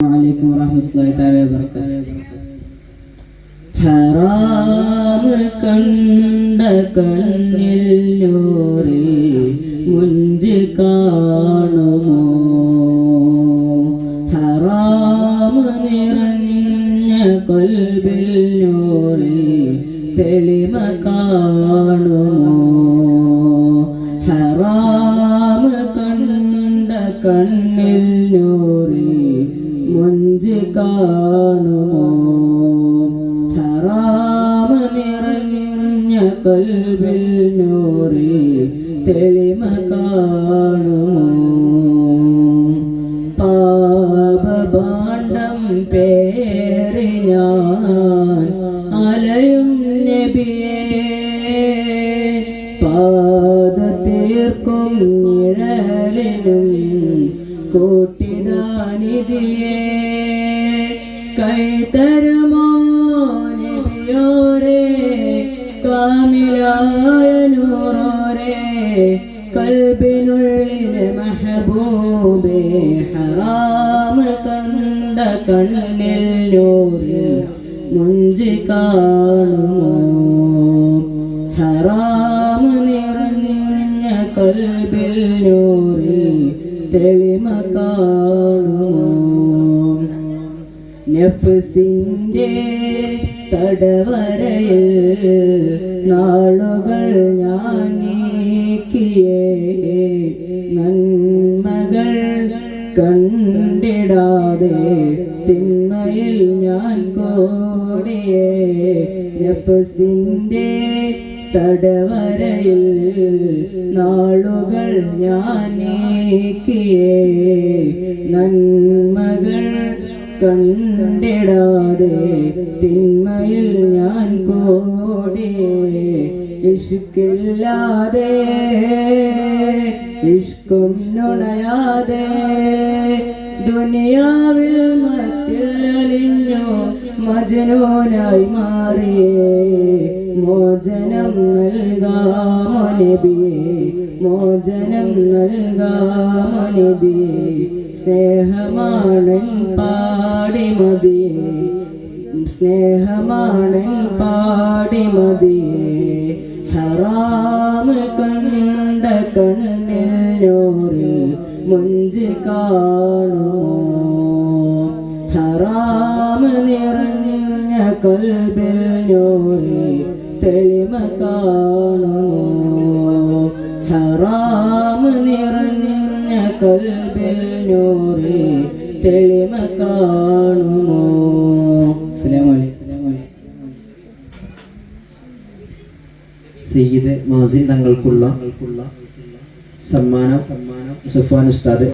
عليكم ورحمة الله تعالى وبركاته. ഹറാം കണ്ട കണ്ണിൽ നൂറി മുഞ്ച് കാണുമോ, ഹറാം നിറഞ്ഞ കൽബിൽ നൂറി തെളിമ കാണുമോ, ഹറാം കണ്ട കണ്ണിൽ നൂറി മുഞ്ച് കാണുമോ, ഹറാം നിറഞ്ഞ കൽബിൽ നൂറി തെളിമ കാണുമോ, പാപഭാണ്ഡം പേറി ഞാൻ അലയും നബിയേ, പാദതീർക്കും നിഴലിനും കൂട്ടിനാനിധിയേ, കൈതരുമോ നബിയോരേ കാമിലായ നൂറോരേ, കൽബിനുള്ളിലെ മെഹബൂബേ, ഹറാം കണ്ട കണ്ണിൽ നൂറിൽ മുഞ്ചി കാണുമോ, ഹറാം നിറഞ്ഞ കൽബിൽ നൂറിൽ തെളിമ കാണുമോ, നഫ്സിന്റെ തടവരയിൽ നാളുകൾ ഞാൻ നീക്കിയേ, നന്മകൾ കണ്ടിടാതെ തിന്മയിൽ ഞാൻ കോടിയേ, നഫ്സിന്റെ തടവരയിൽ നാളുകൾ ഞാൻ നീക്കിയേ, നന്മകൾ കണ്ടിടാതെ തിന്മയിൽ ഞാൻ കോടിയേ, ഇഷ്കില്ലാതെ ഇഷ്കും നുണയാതെ ദുനിയാവിൽ മറ്റിൽ അലിഞ്ഞു മജ്നൂനായി മാറിയേ, മോചനം നൽകാമോ നബിയേ, മോചനം നൽകാമോ നബിയേ, സ്നേഹമാണൻ പാടിമതിയേ, സ്നേഹമാണൻ പാടിമതിയേ, ഹറാം കണ്ട കണ്ണിൽ നൂറിൽ മുഞ്ച് കാണുമോ, ഹറാം നിറഞ്ഞ കൽബിൽ നൂറിൽ തെളിമ കാണുമോ, ഹറാം നിറഞ്ഞ കൽബിൽ നൂറിൽ തെളിമ കാണുമോ. സയ്യിദ് മാസിൻ തങ്ങൾക്കുള്ള സമ്മാനം സുഫാൻ ഉസ്താദ്